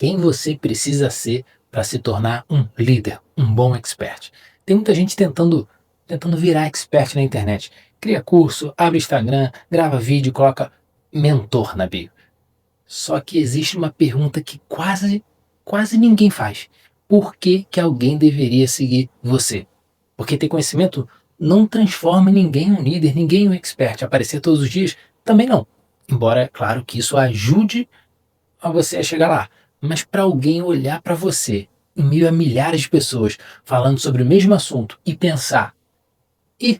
Quem você precisa ser para se tornar um líder, um bom expert? Tem muita gente tentando virar expert na internet. Cria curso, abre Instagram, grava vídeo, coloca mentor na bio. Só que existe uma pergunta que quase ninguém faz. Por que que alguém deveria seguir você? Porque ter conhecimento não transforma ninguém em um líder, ninguém em um expert. Aparecer todos os dias também não. Embora, é claro que isso ajude a você a chegar lá. Mas para alguém olhar para você, em meio a milhares de pessoas falando sobre o mesmo assunto e pensar: e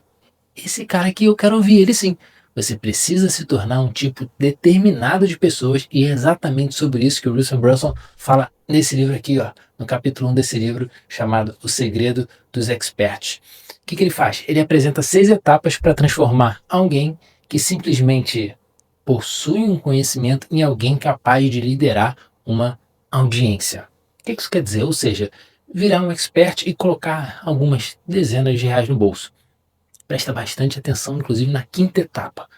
esse cara aqui eu quero ouvir ele sim. Você precisa se tornar um tipo determinado de pessoas, e é exatamente sobre isso que o Russell Brunson fala nesse livro aqui, ó, no capítulo 1 desse livro, chamado O Segredo dos Experts. O que ele faz? Ele apresenta 6 etapas para transformar alguém que simplesmente possui um conhecimento em alguém capaz de liderar uma audiência. O que isso quer dizer? Ou seja, virar um expert e colocar algumas dezenas de reais no bolso. Presta bastante atenção, inclusive, na 5ª etapa,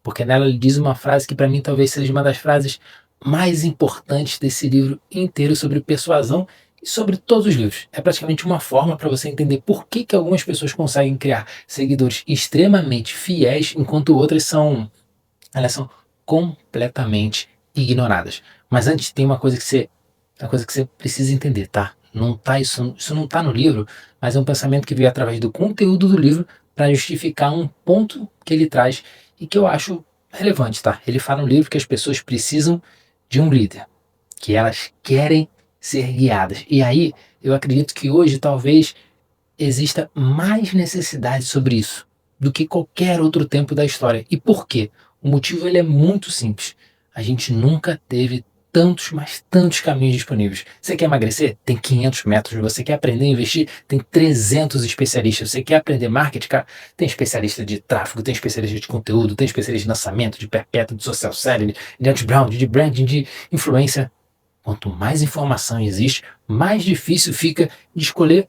porque nela ele diz uma frase que para mim talvez seja uma das frases mais importantes desse livro inteiro sobre persuasão e sobre todos os livros. É praticamente uma forma para você entender por que algumas pessoas conseguem criar seguidores extremamente fiéis, enquanto outras elas são completamente ignoradas. Mas antes tem uma coisa que você precisa entender, tá? Não tá isso não está no livro, mas é um pensamento que veio através do conteúdo do livro para justificar um ponto que ele traz e que eu acho relevante, tá? Ele fala no livro que as pessoas precisam de um líder, que elas querem ser guiadas. E aí eu acredito que hoje talvez exista mais necessidade sobre isso do que qualquer outro tempo da história. E por quê? O motivo ele é muito simples. A gente nunca teve tantos, mas tantos caminhos disponíveis. Você quer emagrecer? Tem 500 métodos. Você quer aprender a investir? Tem 300 especialistas. Você quer aprender marketing? Cara, tem especialista de tráfego, tem especialista de conteúdo, tem especialista de lançamento, de perpétuo, de social selling, de outbound, de branding, de influência. Quanto mais informação existe, mais difícil fica de escolher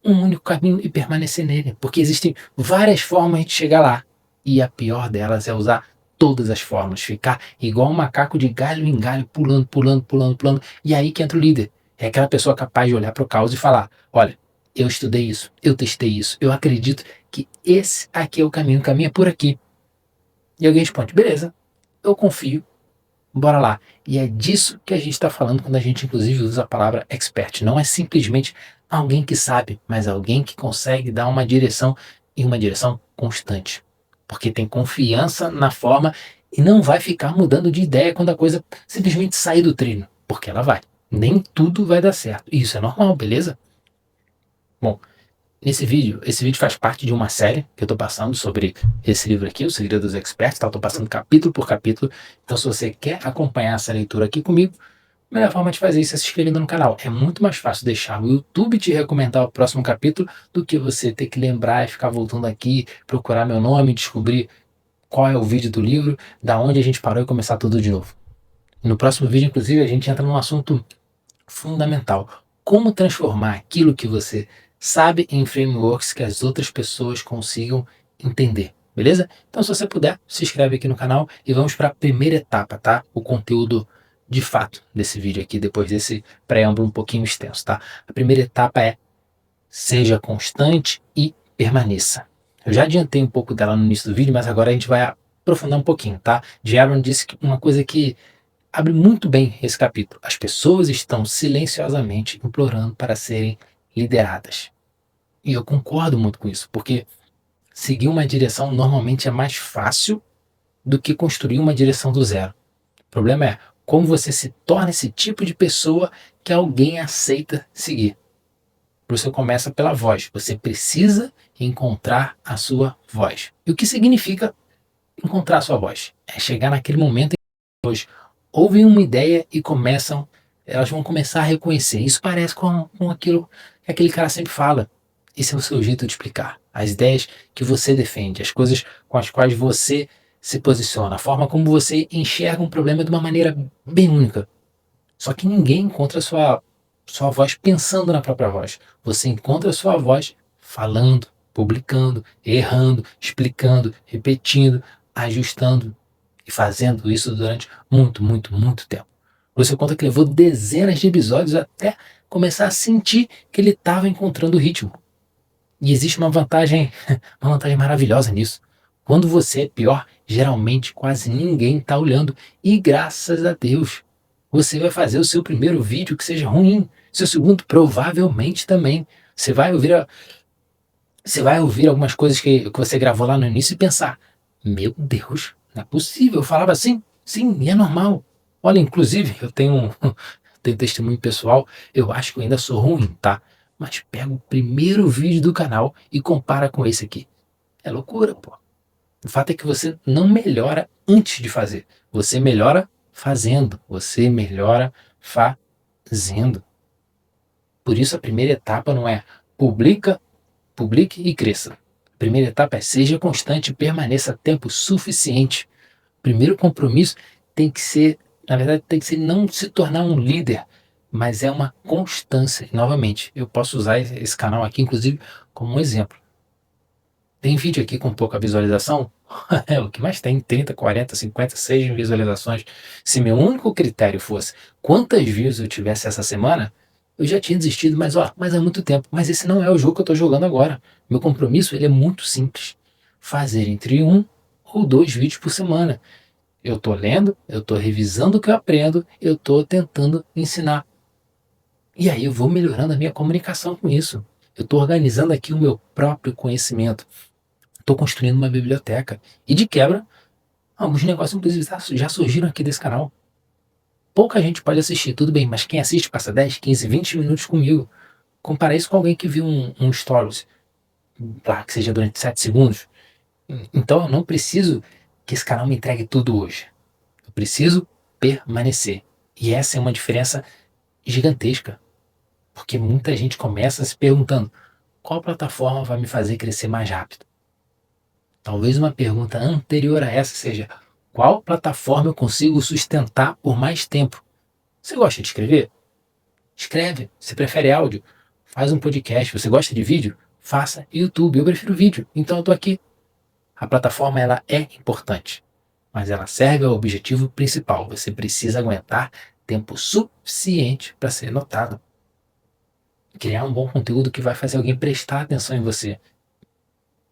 um único caminho e permanecer nele, porque existem várias formas de chegar lá, e a pior delas é usar todas as formas, ficar igual um macaco de galho em galho, pulando, pulando, pulando, pulando, e aí que entra o líder. É aquela pessoa capaz de olhar para o caos e falar: olha, eu estudei isso, eu testei isso, eu acredito que esse aqui é o caminho é por aqui. E alguém responde: beleza, eu confio, bora lá. E é disso que a gente está falando quando a gente inclusive usa a palavra expert. Não é simplesmente alguém que sabe, mas alguém que consegue dar uma direção, e uma direção constante. Porque tem confiança na forma e não vai ficar mudando de ideia quando a coisa simplesmente sair do trilho. Porque ela vai. Nem tudo vai dar certo. E isso é normal, beleza? Bom, esse vídeo faz parte de uma série que eu estou passando sobre esse livro aqui, O Segredo dos Experts, tá? Eu estou passando capítulo por capítulo, então se você quer acompanhar essa leitura aqui comigo, a melhor forma de fazer isso é se inscrevendo no canal. É muito mais fácil deixar o YouTube te recomendar o próximo capítulo do que você ter que lembrar e ficar voltando aqui, procurar meu nome, descobrir qual é o vídeo do livro, da onde a gente parou e começar tudo de novo. No próximo vídeo, inclusive, a gente entra num assunto fundamental: como transformar aquilo que você sabe em frameworks que as outras pessoas consigam entender, beleza? Então, se você puder, se inscreve aqui no canal e vamos para a primeira etapa, tá? O conteúdo de fato desse vídeo aqui, depois desse preâmbulo um pouquinho extenso, tá? A primeira etapa é: seja constante e permaneça. Eu já adiantei um pouco dela no início do vídeo, mas agora a gente vai aprofundar um pouquinho, tá? Jaron disse que uma coisa que abre muito bem esse capítulo: as pessoas estão silenciosamente implorando para serem lideradas. E eu concordo muito com isso, porque seguir uma direção normalmente é mais fácil do que construir uma direção do zero. O problema é como você se torna esse tipo de pessoa que alguém aceita seguir. Por isso começa pela voz. Você precisa encontrar a sua voz. E o que significa encontrar a sua voz? É chegar naquele momento em que as pessoas ouvem uma ideia e elas vão começar a reconhecer. Isso parece com aquilo que aquele cara sempre fala. Esse é o seu jeito de explicar. As ideias que você defende, as coisas com as quais você se posiciona, a forma como você enxerga um problema de uma maneira bem única. Só que ninguém encontra a sua voz pensando na própria voz. Você encontra a sua voz falando, publicando, errando, explicando, repetindo, ajustando e fazendo isso durante muito, muito, muito tempo. Você conta que levou dezenas de episódios até começar a sentir que ele estava encontrando o ritmo. E existe uma vantagem maravilhosa nisso. Quando você é pior, geralmente quase ninguém está olhando. E graças a Deus, você vai fazer o seu primeiro vídeo que seja ruim. Seu segundo, provavelmente também. Você vai ouvir, você vai ouvir algumas coisas que você gravou lá no início e pensar: meu Deus, não é possível. Eu falava assim? Sim, e é normal. Olha, inclusive, tenho testemunho pessoal. Eu acho que eu ainda sou ruim, tá? Mas pega o primeiro vídeo do canal e compara com esse aqui. É loucura, pô. O fato é que você não melhora antes de fazer. Você melhora fazendo. Você melhora fazendo. Por isso a primeira etapa não é publique e cresça. A primeira etapa é seja constante e permaneça tempo suficiente. O primeiro compromisso tem que ser, na verdade, tem que ser não se tornar um líder, mas é uma constância. E, novamente, eu posso usar esse canal aqui, inclusive, como um exemplo. Tem vídeo aqui com pouca visualização? É o que mais tem, 30, 40, 50, 6 visualizações. Se meu único critério fosse quantas views eu tivesse essa semana, eu já tinha desistido, mas há muito tempo. Mas esse não é o jogo que eu estou jogando agora. Meu compromisso ele é muito simples. Fazer entre 1 ou 2 vídeos por semana. Eu estou lendo, eu estou revisando o que eu aprendo, eu estou tentando ensinar. E aí eu vou melhorando a minha comunicação com isso. Eu estou organizando aqui o meu próprio conhecimento. Estou construindo uma biblioteca. E de quebra, alguns negócios, inclusive, já surgiram aqui desse canal. Pouca gente pode assistir, tudo bem, mas quem assiste passa 10, 15, 20 minutos comigo. Comparar isso com alguém que viu um stories, lá, que seja durante 7 segundos. Então eu não preciso que esse canal me entregue tudo hoje. Eu preciso permanecer. E essa é uma diferença gigantesca. Porque muita gente começa se perguntando: qual plataforma vai me fazer crescer mais rápido? Talvez uma pergunta anterior a essa seja: qual plataforma eu consigo sustentar por mais tempo? Você gosta de escrever? Escreve. Você prefere áudio? Faz um podcast. Você gosta de vídeo? Faça YouTube. Eu prefiro vídeo, então eu estou aqui. A plataforma ela é importante, mas ela serve ao objetivo principal. Você precisa aguentar tempo suficiente para ser notado. Criar um bom conteúdo que vai fazer alguém prestar atenção em você.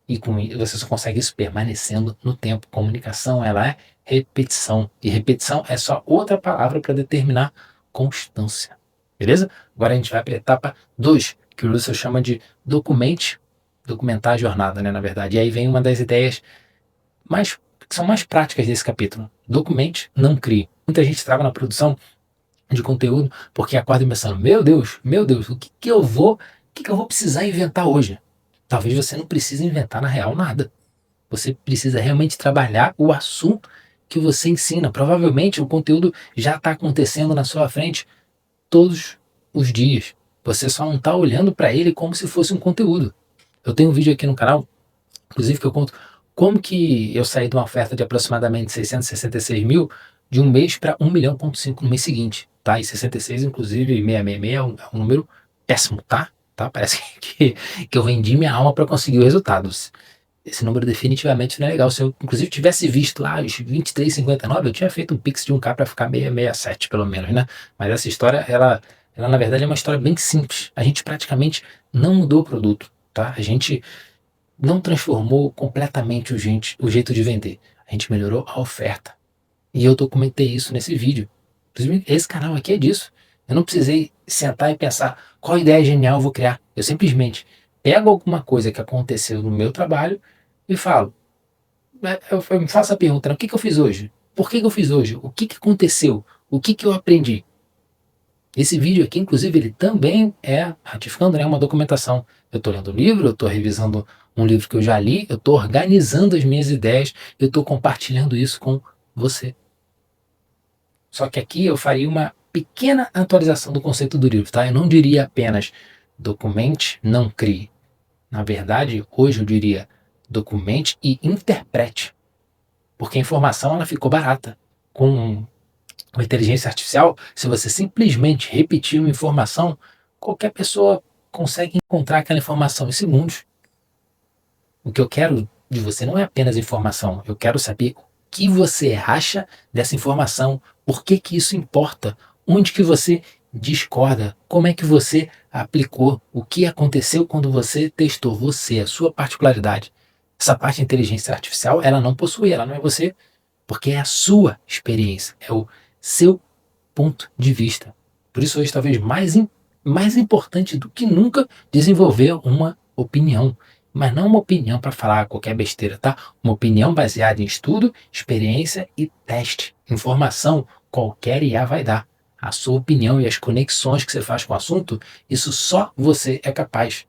E com isso você só consegue isso permanecendo no tempo. Comunicação ela é repetição. E repetição é só outra palavra para determinar constância. Beleza? Agora a gente vai para a etapa 2, que o Russell chama de documentar a jornada, né, na verdade. E aí vem uma das ideias que são mais práticas desse capítulo. Documente, não crie. Muita gente trava na produção de conteúdo porque acorda pensando: meu Deus, o que eu vou precisar inventar hoje? Talvez você não precise inventar na real nada. Você precisa realmente trabalhar o assunto que você ensina. Provavelmente o conteúdo já está acontecendo na sua frente todos os dias. Você só não está olhando para ele como se fosse um conteúdo. Eu tenho um vídeo aqui no canal, inclusive, que eu conto como que eu saí de uma oferta de aproximadamente 666 mil de um mês para 1,5 milhão no mês seguinte. Tá? E 66, inclusive, 666 é um número péssimo, tá? Parece que eu vendi minha alma para conseguir o resultado. Esse número definitivamente não é legal. Se eu, inclusive, tivesse visto lá os 23,59, eu tinha feito um pix de 1K para ficar 667, pelo menos, né? Mas essa história, ela na verdade é uma história bem simples. A gente praticamente não mudou o produto, tá? A gente não transformou completamente o jeito de vender. A gente melhorou a oferta. E eu documentei isso nesse vídeo. Inclusive, esse canal aqui é disso. Eu não precisei sentar e pensar qual ideia genial eu vou criar. Eu simplesmente pego alguma coisa que aconteceu no meu trabalho e falo. Eu me faço a pergunta: o que eu fiz hoje? Por que eu fiz hoje? O que aconteceu? O que eu aprendi? Esse vídeo aqui, inclusive, ele também é, ratificando, né, uma documentação. Eu estou lendo um livro, eu estou revisando um livro que eu já li, eu estou organizando as minhas ideias, eu estou compartilhando isso com você. Só que aqui eu faria uma pequena atualização do conceito do livro, tá? Eu não diria apenas documente, não crie. Na verdade, hoje eu diria documente e interprete. Porque a informação ela ficou barata. Com a inteligência artificial, se você simplesmente repetir uma informação, qualquer pessoa consegue encontrar aquela informação em segundos. O que eu quero de você não é apenas informação, eu quero saber o que você acha dessa informação, por que isso importa, onde que você discorda, como é que você aplicou, o que aconteceu quando você testou você, a sua particularidade. Essa parte de inteligência artificial, ela não possui, ela não é você, porque é a sua experiência, é o seu ponto de vista. Por isso hoje talvez mais importante do que nunca desenvolver uma opinião, mas não uma opinião para falar qualquer besteira, tá? Uma opinião baseada em estudo, experiência e teste. Informação qualquer IA vai dar. A sua opinião e as conexões que você faz com o assunto, isso só você é capaz.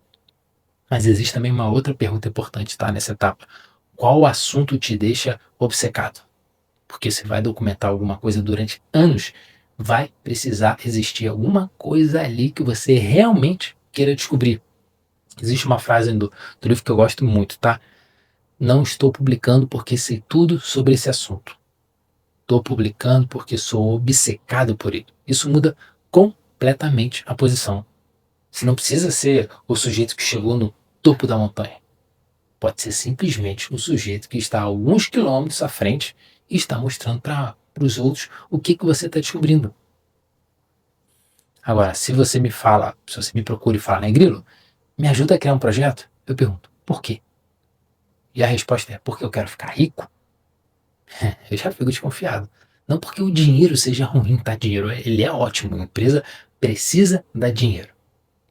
Mas existe também uma outra pergunta importante, tá? Nessa etapa. Qual assunto te deixa obcecado? Porque você vai documentar alguma coisa durante anos, vai precisar existir alguma coisa ali que você realmente queira descobrir. Existe uma frase do livro que eu gosto muito, tá? Não estou publicando porque sei tudo sobre esse assunto. Estou publicando porque sou obcecado por ele. Isso muda completamente a posição. Você não precisa ser o sujeito que chegou no topo da montanha. Pode ser simplesmente um sujeito que está a alguns quilômetros à frente e está mostrando para os outros o que você está descobrindo. Agora, se você me procura e fala, né, Grilo, me ajuda a criar um projeto? Eu pergunto, por quê? E a resposta é, porque eu quero ficar rico? Eu já fico desconfiado. Não porque o dinheiro seja ruim, tá? Dinheiro, ele é ótimo, a empresa precisa dar dinheiro.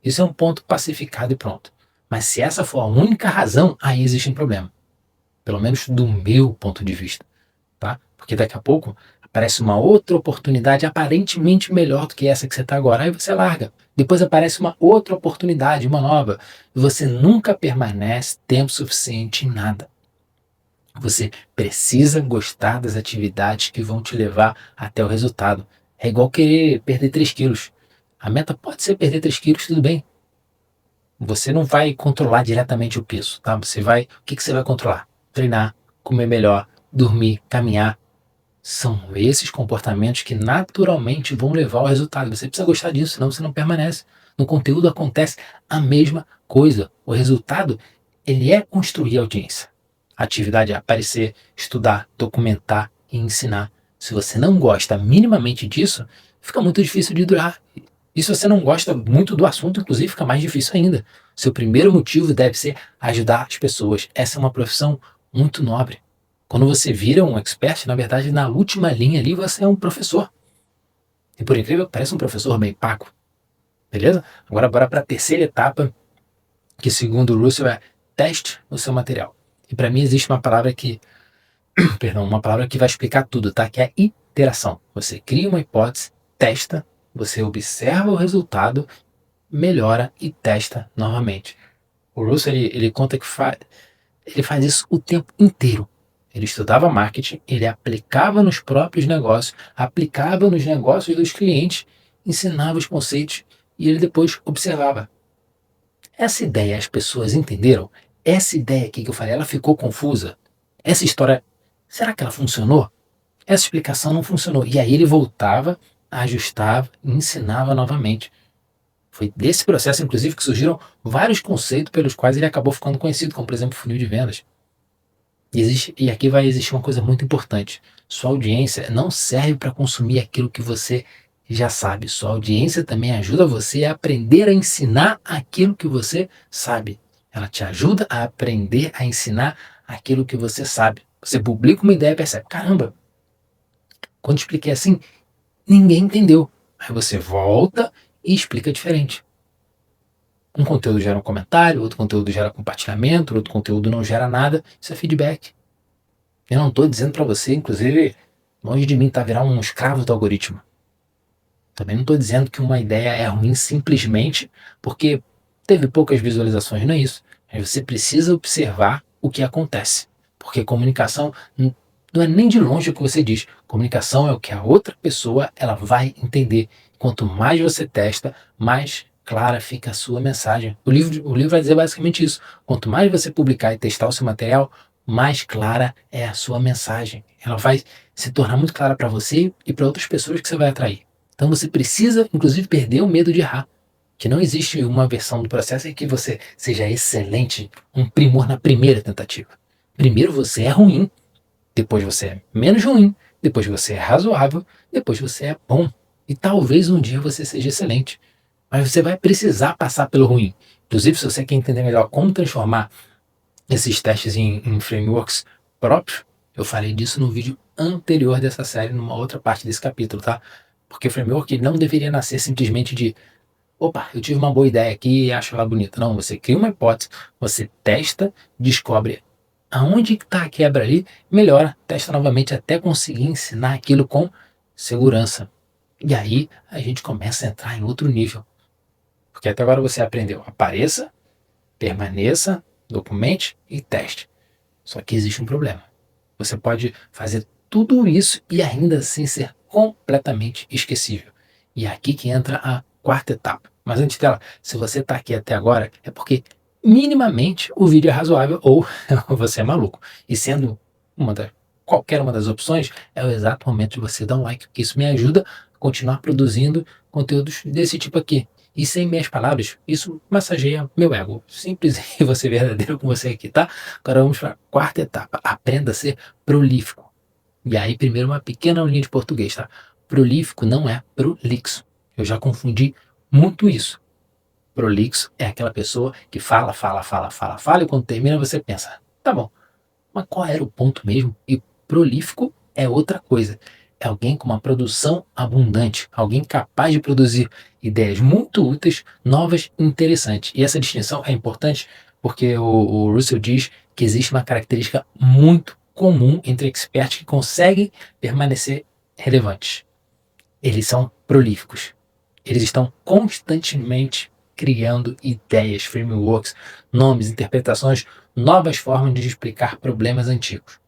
Isso é um ponto pacificado e pronto. Mas se essa for a única razão, aí existe um problema. Pelo menos do meu ponto de vista, tá? Porque daqui a pouco aparece uma outra oportunidade aparentemente melhor do que essa que você está agora, aí você larga. Depois aparece uma outra oportunidade, uma nova, e você nunca permanece tempo suficiente em nada. Você precisa gostar das atividades que vão te levar até o resultado. É igual querer perder 3 quilos. A meta pode ser perder 3 quilos, tudo bem. Você não vai controlar diretamente o peso, tá? O que você vai controlar? Treinar, comer melhor, dormir, caminhar. São esses comportamentos que naturalmente vão levar ao resultado. Você precisa gostar disso, senão você não permanece. No conteúdo acontece a mesma coisa. O resultado, ele é construir audiência. A atividade é aparecer, estudar, documentar e ensinar. Se você não gosta minimamente disso, fica muito difícil de durar. E se você não gosta muito do assunto, inclusive, fica mais difícil ainda. Seu primeiro motivo deve ser ajudar as pessoas. Essa é uma profissão muito nobre. Quando você vira um expert, na verdade, na última linha ali, você é um professor. E por incrível que pareça, um professor bem pago. Beleza? Agora bora para a terceira etapa, que segundo o Russell é teste o seu material. E para mim existe uma palavra uma palavra que vai explicar tudo, tá? Que é iteração. Você cria uma hipótese, testa, você observa o resultado, melhora e testa novamente. O Russell, ele conta que ele faz isso o tempo inteiro. Ele estudava marketing, ele aplicava nos próprios negócios, aplicava nos negócios dos clientes, ensinava os conceitos e ele depois observava. Essa ideia as pessoas entenderam? Essa ideia aqui que eu falei, ela ficou confusa? Essa história, será que ela funcionou? Essa explicação não funcionou. E aí ele voltava, ajustava e ensinava novamente. Foi desse processo, inclusive, que surgiram vários conceitos pelos quais ele acabou ficando conhecido, como, por exemplo, funil de vendas. E aqui vai existir uma coisa muito importante. Sua audiência não serve para consumir aquilo que você já sabe. Sua audiência também ajuda você a aprender a ensinar aquilo que você sabe. Ela te ajuda a aprender a ensinar aquilo que você sabe. Você publica uma ideia e percebe, caramba, quando expliquei assim, ninguém entendeu. Aí você volta e explica diferente. Um conteúdo gera um comentário, outro conteúdo gera compartilhamento, outro conteúdo não gera nada. Isso é feedback. Eu não estou dizendo para você, inclusive, longe de mim virar um escravo do algoritmo. Também não estou dizendo que uma ideia é ruim simplesmente porque teve poucas visualizações, não é isso. Mas você precisa observar o que acontece. Porque comunicação não é nem de longe o que você diz. Comunicação é o que a outra pessoa ela vai entender. Quanto mais você testa, mais clara fica a sua mensagem. O livro vai dizer basicamente isso. Quanto mais você publicar e testar o seu material, mais clara é a sua mensagem. Ela vai se tornar muito clara para você e para outras pessoas que você vai atrair. Então você precisa, inclusive, perder o medo de errar. Que não existe uma versão do processo em que você seja excelente, um primor na primeira tentativa. Primeiro você é ruim, depois você é menos ruim, depois você é razoável, depois você é bom. E talvez um dia você seja excelente, mas você vai precisar passar pelo ruim. Inclusive, se você quer entender melhor como transformar esses testes em frameworks próprios, eu falei disso no vídeo anterior dessa série, numa outra parte desse capítulo, tá? Porque o framework não deveria nascer simplesmente de opa, eu tive uma boa ideia aqui e acho ela bonita. Não, você cria uma hipótese, você testa, descobre aonde está a quebra ali, melhora, testa novamente até conseguir ensinar aquilo com segurança. E aí a gente começa a entrar em outro nível. Porque até agora você aprendeu: apareça, permaneça, documente e teste. Só que existe um problema. Você pode fazer tudo isso e ainda assim ser completamente esquecível. E é aqui que entra a quarta etapa. Mas antes dela, se você está aqui até agora, é porque minimamente o vídeo é razoável ou você é maluco. E sendo qualquer uma das opções, é o exato momento de você dar um like, porque isso me ajuda a continuar produzindo conteúdos desse tipo aqui. E sem minhas palavras, isso massageia meu ego. Simples e você verdadeiro com você aqui, tá? Agora vamos para a quarta etapa. Aprenda a ser prolífico. E aí, primeiro, uma pequena aulinha de português, tá? Prolífico não é prolixo. Eu já confundi muito isso. Prolixo é aquela pessoa que fala, fala, fala, fala, fala, e quando termina você pensa, tá bom, mas qual era o ponto mesmo? E prolífico é outra coisa. É alguém com uma produção abundante, alguém capaz de produzir ideias muito úteis, novas e interessantes. E essa distinção é importante porque o Russell diz que existe uma característica muito comum entre experts que conseguem permanecer relevantes. Eles são prolíficos. Eles estão constantemente criando ideias, frameworks, nomes, interpretações, novas formas de explicar problemas antigos.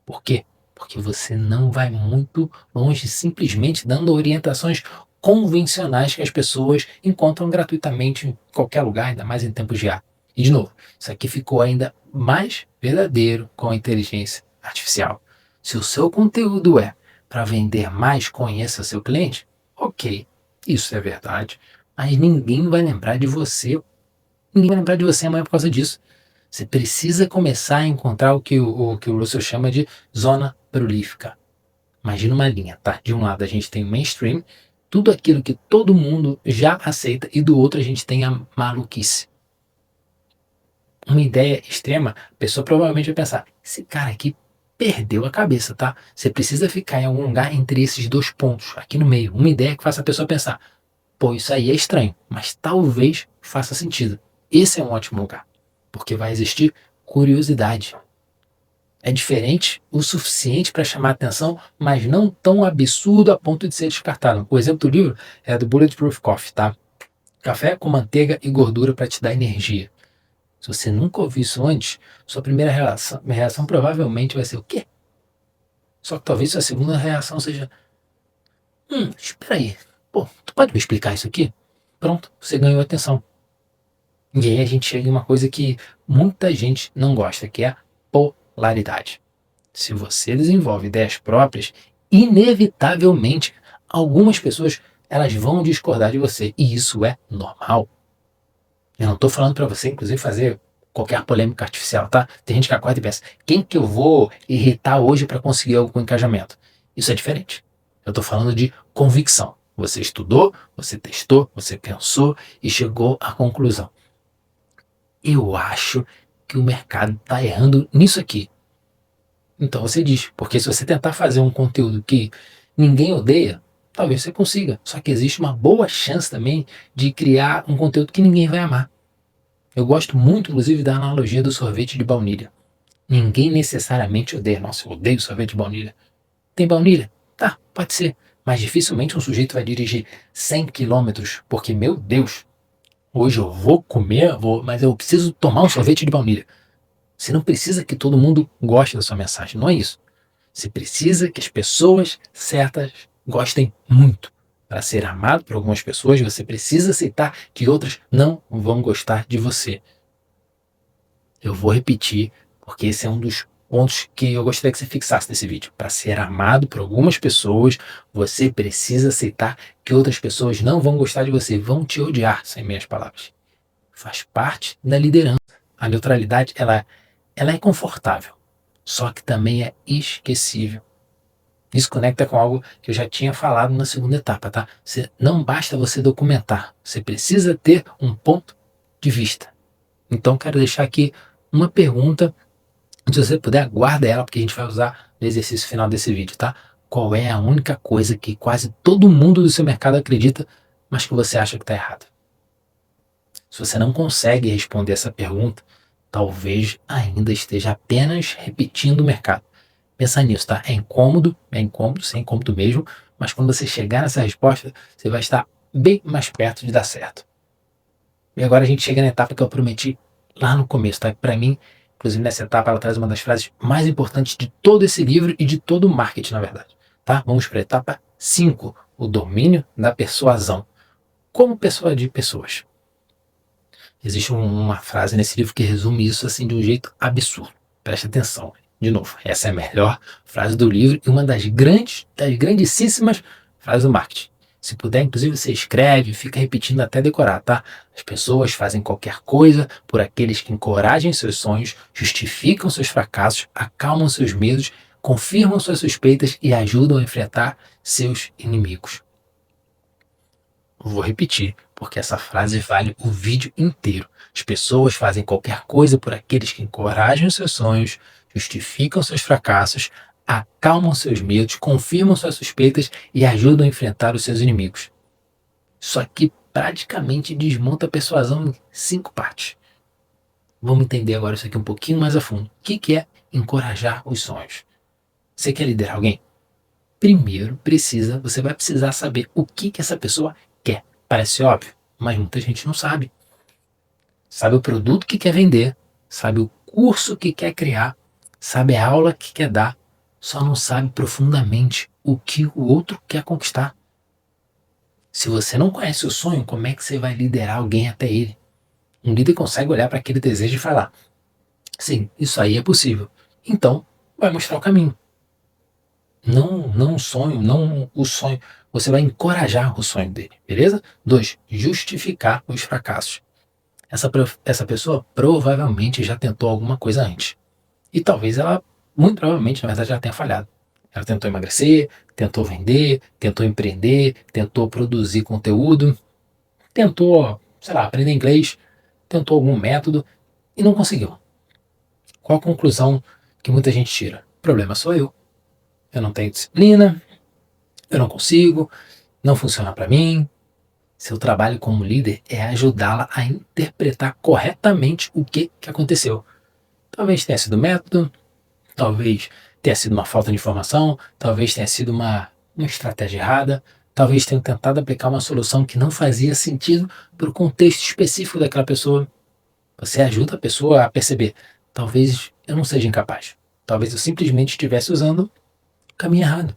Por quê? Porque você não vai muito longe simplesmente dando orientações convencionais que as pessoas encontram gratuitamente em qualquer lugar, ainda mais em tempos de IA. E de novo, isso aqui ficou ainda mais verdadeiro com a inteligência artificial. Se o seu conteúdo é para vender mais, conheça seu cliente, ok, isso é verdade, mas ninguém vai lembrar de você. Ninguém vai lembrar de você amanhã por causa disso. Você precisa começar a encontrar o que o Russell chama de zona prolífica. Imagina uma linha, tá? De um lado a gente tem o mainstream, tudo aquilo que todo mundo já aceita, e do outro a gente tem a maluquice. Uma ideia extrema, a pessoa provavelmente vai pensar, esse cara aqui perdeu a cabeça, tá? Você precisa ficar em algum lugar entre esses dois pontos, aqui no meio. Uma ideia que faça a pessoa pensar, pô, isso aí é estranho, mas talvez faça sentido. Esse é um ótimo lugar, porque vai existir curiosidade. É diferente o suficiente para chamar atenção, mas não tão absurdo a ponto de ser descartado. O exemplo do livro é do Bulletproof Coffee, tá? Café com manteiga e gordura para te dar energia. Se você nunca ouviu isso antes, sua primeira reação provavelmente vai ser o quê? Só que talvez sua segunda reação seja, espera aí, pô, tu pode me explicar isso aqui? Pronto, você ganhou atenção. E aí a gente chega em uma coisa que muita gente não gosta, que é a polaridade. Se você desenvolve ideias próprias, inevitavelmente algumas pessoas elas vão discordar de você, e isso é normal. Eu não estou falando para você, inclusive, fazer qualquer polêmica artificial, tá? Tem gente que acorda e pensa, quem que eu vou irritar hoje para conseguir algo com engajamento? Isso é diferente. Eu estou falando de convicção. Você estudou, você testou, você pensou e chegou à conclusão. Eu acho que o mercado está errando nisso aqui. Então você diz, porque se você tentar fazer um conteúdo que ninguém odeia, talvez você consiga. Só que existe uma boa chance também de criar um conteúdo que ninguém vai amar. Eu gosto muito, inclusive, da analogia do sorvete de baunilha. Ninguém necessariamente odeia. Nossa, eu odeio sorvete de baunilha. Tem baunilha? Tá, pode ser. Mas dificilmente um sujeito vai dirigir 100 quilômetros porque, meu Deus, hoje eu vou comer, mas eu preciso tomar um sorvete de baunilha. Você não precisa que todo mundo goste da sua mensagem, não é isso. Você precisa que as pessoas certas gostem muito. Para ser amado por algumas pessoas, você precisa aceitar que outras não vão gostar de você. Eu vou repetir, porque esse é um dos pontos que eu gostaria que você fixasse nesse vídeo. Para ser amado por algumas pessoas, você precisa aceitar que outras pessoas não vão gostar de você, vão te odiar, sem minhas palavras. Faz parte da liderança. A neutralidade, ela é confortável, só que também é esquecível. Isso conecta com algo que eu já tinha falado na segunda etapa, tá? Não basta você documentar, você precisa ter um ponto de vista. Então, quero deixar aqui uma pergunta, se você puder, guarda ela, porque a gente vai usar no exercício final desse vídeo, tá? Qual é a única coisa que quase todo mundo do seu mercado acredita, mas que você acha que está errado? Se você não consegue responder essa pergunta, talvez ainda esteja apenas repetindo o mercado. Pensa nisso, tá? É incômodo, sim, é incômodo mesmo, mas quando você chegar nessa resposta, você vai estar bem mais perto de dar certo. E agora a gente chega na etapa que eu prometi lá no começo, tá? Para mim, inclusive nessa etapa, ela traz uma das frases mais importantes de todo esse livro e de todo o marketing, na verdade. Tá? Vamos para a etapa 5, o domínio da persuasão. Como persuadir pessoas? Existe uma frase nesse livro que resume isso assim de um jeito absurdo. Preste atenção. De novo, essa é a melhor frase do livro e uma das grandíssimas frases do marketing. Se puder, inclusive, você escreve, fica repetindo até decorar, tá? As pessoas fazem qualquer coisa por aqueles que encorajam seus sonhos, justificam seus fracassos, acalmam seus medos, confirmam suas suspeitas e ajudam a enfrentar seus inimigos. Vou repetir, porque essa frase vale o vídeo inteiro. As pessoas fazem qualquer coisa por aqueles que encorajam seus sonhos, justificam seus fracassos, acalmam seus medos, confirmam suas suspeitas e ajudam a enfrentar os seus inimigos. Isso aqui praticamente desmonta a persuasão em 5 partes. Vamos entender agora isso aqui um pouquinho mais a fundo. O que é encorajar os sonhos? Você quer liderar alguém? Primeiro você vai precisar saber o que essa pessoa quer. Parece óbvio, mas muita gente não sabe. Sabe o produto que quer vender, sabe o curso que quer criar, sabe a aula que quer dar, só não sabe profundamente o que o outro quer conquistar. Se você não conhece o sonho, como é que você vai liderar alguém até ele? Um líder consegue olhar para aquele desejo e falar: sim, isso aí é possível. Então, vai mostrar o caminho. Não o sonho, não o sonho. Você vai encorajar o sonho dele, beleza? 2, justificar os fracassos. Essa pessoa provavelmente já tentou alguma coisa antes. E talvez ela, muito provavelmente, na verdade, já tenha falhado. Ela tentou emagrecer, tentou vender, tentou empreender, tentou produzir conteúdo, tentou, sei lá, aprender inglês, tentou algum método e não conseguiu. Qual a conclusão que muita gente tira? O problema sou eu. Eu não tenho disciplina, eu não consigo, não funciona para mim. Seu trabalho como líder é ajudá-la a interpretar corretamente o que aconteceu. Talvez tenha sido método, talvez tenha sido uma falta de informação, talvez tenha sido uma estratégia errada, talvez tenha tentado aplicar uma solução que não fazia sentido para o contexto específico daquela pessoa. Você ajuda a pessoa a perceber: talvez eu não seja incapaz, talvez eu simplesmente estivesse usando o caminho errado.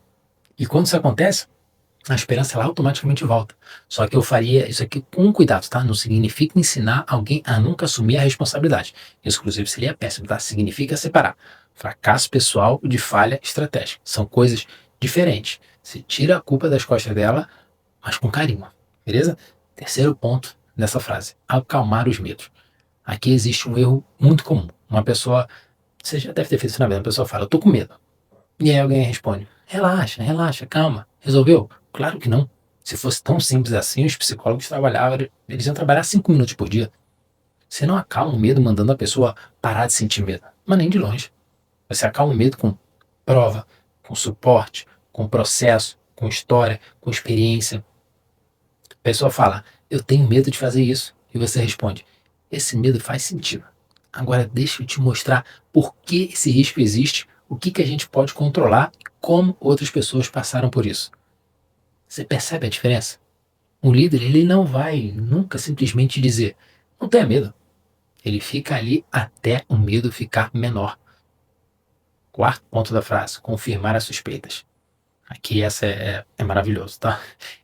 E quando isso acontece, a esperança ela automaticamente volta. Só que eu faria isso aqui com cuidado, tá? Não significa ensinar alguém a nunca assumir a responsabilidade. Isso, inclusive, seria péssimo, tá? Significa separar fracasso pessoal de falha estratégica. São coisas diferentes. Você tira a culpa das costas dela, mas com carinho, beleza? Terceiro ponto dessa frase: acalmar os medos. Aqui existe um erro muito comum. Uma pessoa, você já deve ter feito isso na vida, uma pessoa fala: eu tô com medo. E aí alguém responde: relaxa, relaxa, calma, resolveu? Claro que não. Se fosse tão simples assim, os psicólogos trabalhavam, eles iam trabalhar 5 minutos por dia. Você não acalma o medo mandando a pessoa parar de sentir medo, mas nem de longe. Você acalma o medo com prova, com suporte, com processo, com história, com experiência. A pessoa fala: eu tenho medo de fazer isso. E você responde: esse medo faz sentido. Agora deixa eu te mostrar por que esse risco existe, o que a gente pode controlar e como outras pessoas passaram por isso. Você percebe a diferença? Um líder, ele não vai nunca simplesmente dizer: não tenha medo. Ele fica ali até o medo ficar menor. Quarto ponto da frase: confirmar as suspeitas. Aqui essa é maravilhoso, tá?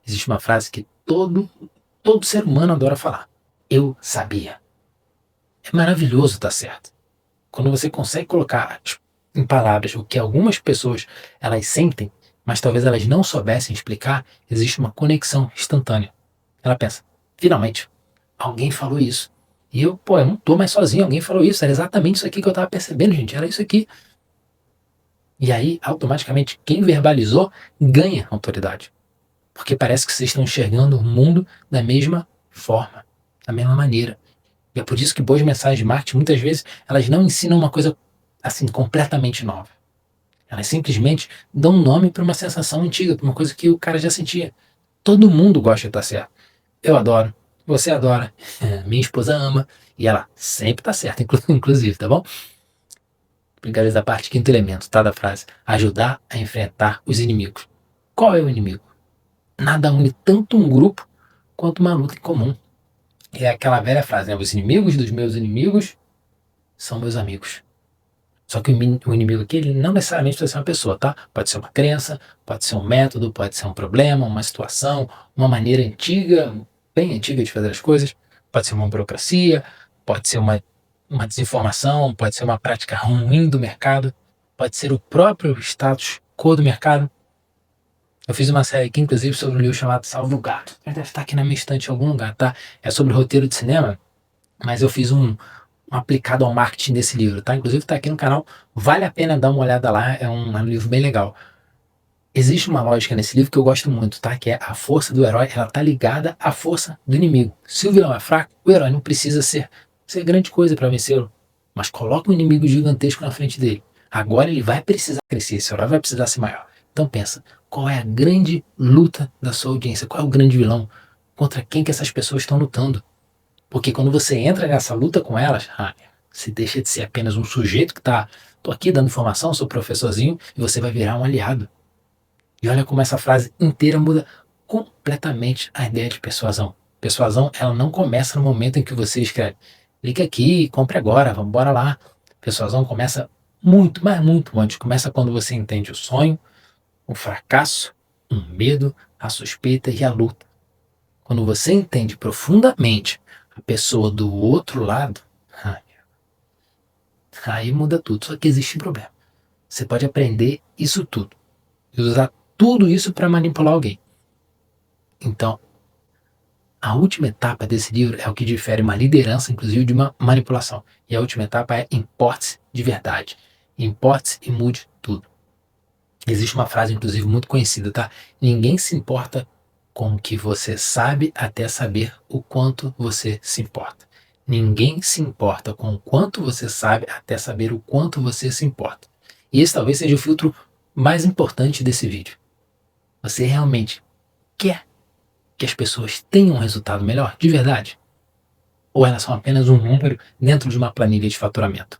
Existe uma frase que todo ser humano adora falar: eu sabia. É maravilhoso, tá certo? Quando você consegue colocar em palavras o que algumas pessoas elas sentem, mas talvez elas não soubessem explicar, existe uma conexão instantânea. Ela pensa: finalmente, alguém falou isso. E eu não tô mais sozinho, alguém falou isso, era exatamente isso aqui que eu tava percebendo, gente, era isso aqui. E aí, automaticamente, quem verbalizou ganha autoridade. Porque parece que vocês estão enxergando o mundo da mesma forma, da mesma maneira. E é por isso que boas mensagens de marketing, muitas vezes, elas não ensinam uma coisa assim completamente nova. Elas simplesmente dão um nome para uma sensação antiga, para uma coisa que o cara já sentia. Todo mundo gosta de estar certo. Eu adoro, você adora, minha esposa ama, e ela sempre está certa, inclusive, tá bom? Brincadeiras da parte, quinto elemento, tá, da frase. Ajudar a enfrentar os inimigos. Qual é o inimigo? Nada une tanto um grupo quanto uma luta em comum. É aquela velha frase, né? Os inimigos dos meus inimigos são meus amigos. Só que o inimigo aqui, ele não necessariamente precisa ser uma pessoa, tá? Pode ser uma crença, pode ser um método, pode ser um problema, uma situação, uma maneira antiga, bem antiga de fazer as coisas, pode ser uma burocracia, pode ser uma desinformação, pode ser uma prática ruim do mercado, pode ser o próprio status quo do mercado. Eu fiz uma série aqui, inclusive, sobre um livro chamado Salve o Gato. Ele deve estar aqui na minha estante em algum lugar, tá? É sobre roteiro de cinema, mas eu fiz um aplicado ao marketing desse livro, tá? Inclusive tá aqui no canal, vale a pena dar uma olhada lá, é um livro bem legal. Existe uma lógica nesse livro que eu gosto muito, tá? Que é a força do herói, ela tá ligada à força do inimigo. Se o vilão é fraco, o herói não precisa ser grande coisa para vencê-lo, mas coloca um inimigo gigantesco na frente dele. Agora ele vai precisar crescer, esse herói vai precisar ser maior. Então pensa, qual é a grande luta da sua audiência? Qual é o grande vilão? Contra quem que essas pessoas estão lutando? Porque quando você entra nessa luta com elas, você deixa de ser apenas um sujeito que tô aqui dando informação, sou professorzinho, e você vai virar um aliado. E olha como essa frase inteira muda completamente a ideia de persuasão. Persuasão, ela não começa no momento em que você escreve, clique aqui, compre agora, vamos embora lá. Persuasão começa muito, mas muito antes. Começa quando você entende o sonho, o fracasso, o medo, a suspeita e a luta. Quando você entende profundamente a pessoa do outro lado, aí muda tudo. Só que existe um problema. Você pode aprender isso tudo e usar tudo isso para manipular alguém. Então, a última etapa desse livro é o que difere uma liderança, inclusive, de uma manipulação. E a última etapa é importe-se de verdade. Importe-se e mude tudo. Existe uma frase, inclusive, muito conhecida, tá? Ninguém se importa com o que você sabe até saber o quanto você se importa. Ninguém se importa com o quanto você sabe até saber o quanto você se importa. E esse talvez seja o filtro mais importante desse vídeo. Você realmente quer que as pessoas tenham um resultado melhor, de verdade? Ou elas são apenas um número dentro de uma planilha de faturamento?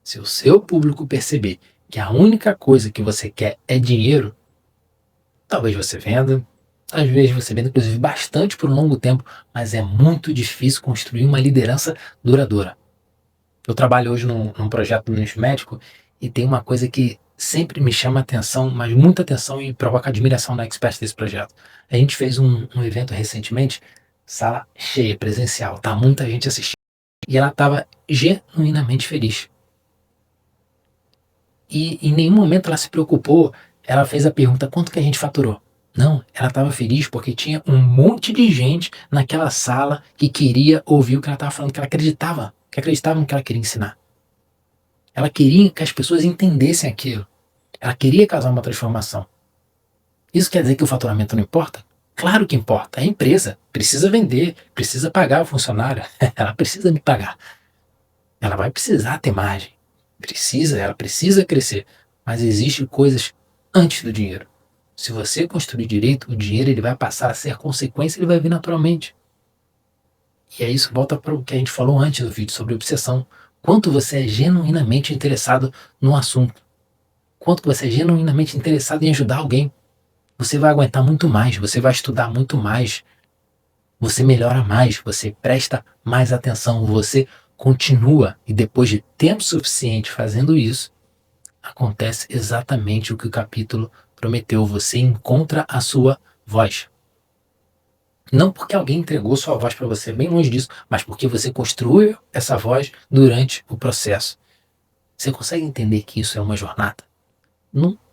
Se o seu público perceber que a única coisa que você quer é dinheiro, talvez você venda, às vezes você venda inclusive bastante por um longo tempo, mas é muito difícil construir uma liderança duradoura. Eu trabalho hoje num projeto no nicho médico e tem uma coisa que sempre me chama atenção, mas muita atenção e provoca admiração na expert desse projeto. A gente fez um evento recentemente, sala cheia, presencial, tá? Muita gente assistindo. E ela estava genuinamente feliz. E em nenhum momento ela se preocupou, ela fez a pergunta, quanto que a gente faturou? Não, ela estava feliz porque tinha um monte de gente naquela sala que queria ouvir o que ela estava falando, que acreditava no que ela queria ensinar. Ela queria que as pessoas entendessem aquilo. Ela queria causar uma transformação. Isso quer dizer que o faturamento não importa? Claro que importa. É a empresa. Precisa vender, precisa pagar o funcionário. Ela precisa me pagar. Ela vai precisar ter margem. Ela precisa crescer. Mas existem coisas antes do dinheiro. Se você construir direito, o dinheiro ele vai passar a ser consequência, ele vai vir naturalmente. E é isso, volta para o que a gente falou antes do vídeo sobre obsessão. Quanto você é genuinamente interessado no assunto. Quanto você é genuinamente interessado em ajudar alguém. Você vai aguentar muito mais, você vai estudar muito mais. Você melhora mais, você presta mais atenção, você continua. E depois de tempo suficiente fazendo isso, acontece exatamente o que o capítulo prometeu. Você encontra a sua voz. Não porque alguém entregou sua voz para você, bem longe disso, mas porque você construiu essa voz durante o processo. Você consegue entender que isso é uma jornada?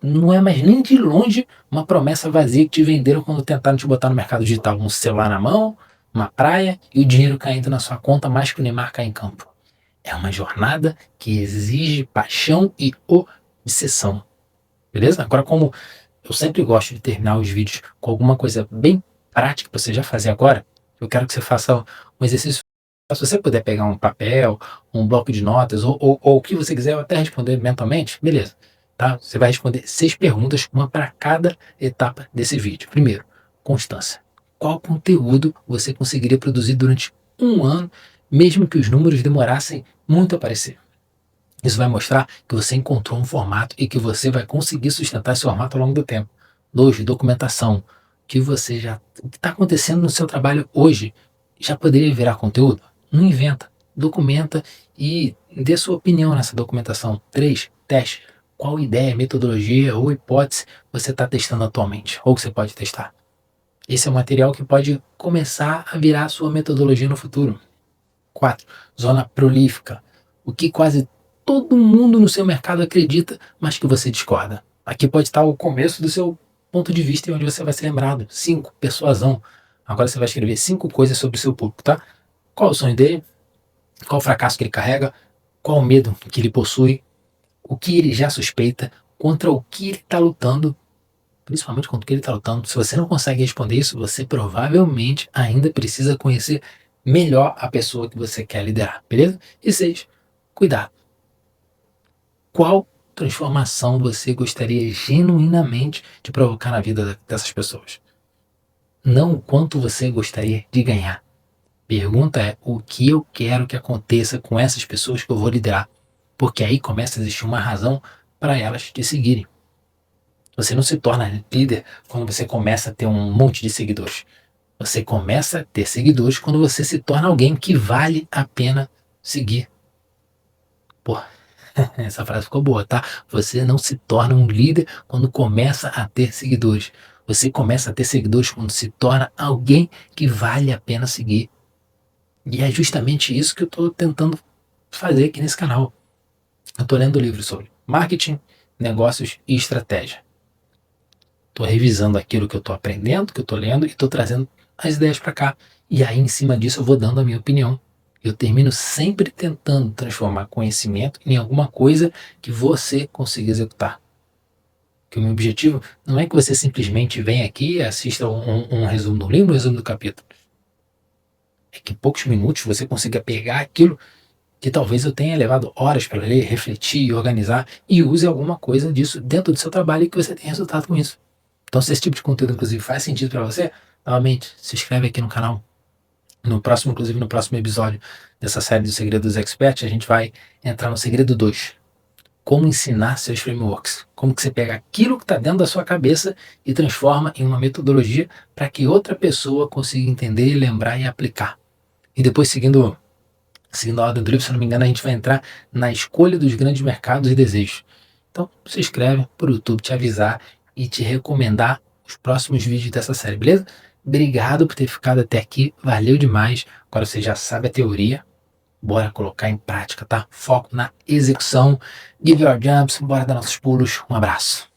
Não é mais nem de longe uma promessa vazia que te venderam quando tentaram te botar no mercado digital. Um celular na mão, uma praia e o dinheiro caindo na sua conta mais que o Neymar cair em campo. É uma jornada que exige paixão e de sessão, beleza? Agora, como eu sempre gosto de terminar os vídeos com alguma coisa bem prática para você já fazer agora, eu quero que você faça um exercício. Se você puder pegar um papel, um bloco de notas, ou o que você quiser, ou até responder mentalmente, beleza. Tá? Você vai responder 6 perguntas, uma para cada etapa desse vídeo. Primeiro, constância. Qual conteúdo você conseguiria produzir durante um ano, mesmo que os números demorassem muito a aparecer? Isso vai mostrar que você encontrou um formato e que você vai conseguir sustentar esse formato ao longo do tempo. 2, documentação. O que está acontecendo no seu trabalho hoje já poderia virar conteúdo? Não inventa, documenta e dê sua opinião nessa documentação. 3, teste. Qual ideia, metodologia ou hipótese você está testando atualmente? Ou que você pode testar? Esse é um material que pode começar a virar a sua metodologia no futuro. 4, zona prolífica. O que quase todo mundo no seu mercado acredita, mas que você discorda. Aqui pode estar o começo do seu ponto de vista e onde você vai ser lembrado. 5, persuasão. Agora você vai escrever 5 coisas sobre o seu público, tá? Qual é o sonho dele? Qual o fracasso que ele carrega? Qual o medo que ele possui? O que ele já suspeita? Contra o que ele está lutando? Principalmente contra o que ele está lutando. Se você não consegue responder isso, você provavelmente ainda precisa conhecer melhor a pessoa que você quer liderar, beleza? E 6, cuidado. Qual transformação você gostaria genuinamente de provocar na vida dessas pessoas? Não o quanto você gostaria de ganhar. Pergunta é o que eu quero que aconteça com essas pessoas que eu vou liderar. Porque aí começa a existir uma razão para elas te seguirem. Você não se torna líder quando você começa a ter um monte de seguidores. Você começa a ter seguidores quando você se torna alguém que vale a pena seguir. Pô, essa frase ficou boa, tá? Você não se torna um líder quando começa a ter seguidores. Você começa a ter seguidores quando se torna alguém que vale a pena seguir. E é justamente isso que eu estou tentando fazer aqui nesse canal. Eu estou lendo livros sobre marketing, negócios e estratégia. Estou revisando aquilo que eu estou aprendendo, que eu estou lendo e estou trazendo as ideias para cá. E aí, em cima disso, eu vou dando a minha opinião. Eu termino sempre tentando transformar conhecimento em alguma coisa que você consiga executar. Que o meu objetivo não é que você simplesmente venha aqui e assista um resumo do livro, um resumo do capítulo. É que em poucos minutos você consiga pegar aquilo que talvez eu tenha levado horas para ler, refletir, organizar e use alguma coisa disso dentro do seu trabalho e que você tenha resultado com isso. Então, se esse tipo de conteúdo, inclusive, faz sentido para você, novamente, se inscreve aqui no canal. No próximo episódio dessa série do Segredo dos Experts, a gente vai entrar no segredo 2. Como ensinar seus frameworks. Como que você pega aquilo que está dentro da sua cabeça e transforma em uma metodologia para que outra pessoa consiga entender, lembrar e aplicar. E depois, seguindo a ordem do livro, se eu não me engano, a gente vai entrar na escolha dos grandes mercados e desejos. Então, se inscreve para o YouTube te avisar e te recomendar os próximos vídeos dessa série, beleza? Obrigado por ter ficado até aqui, valeu demais. Agora você já sabe a teoria, bora colocar em prática, tá? Foco na execução. Give your jumps, bora dar nossos pulos. Um abraço.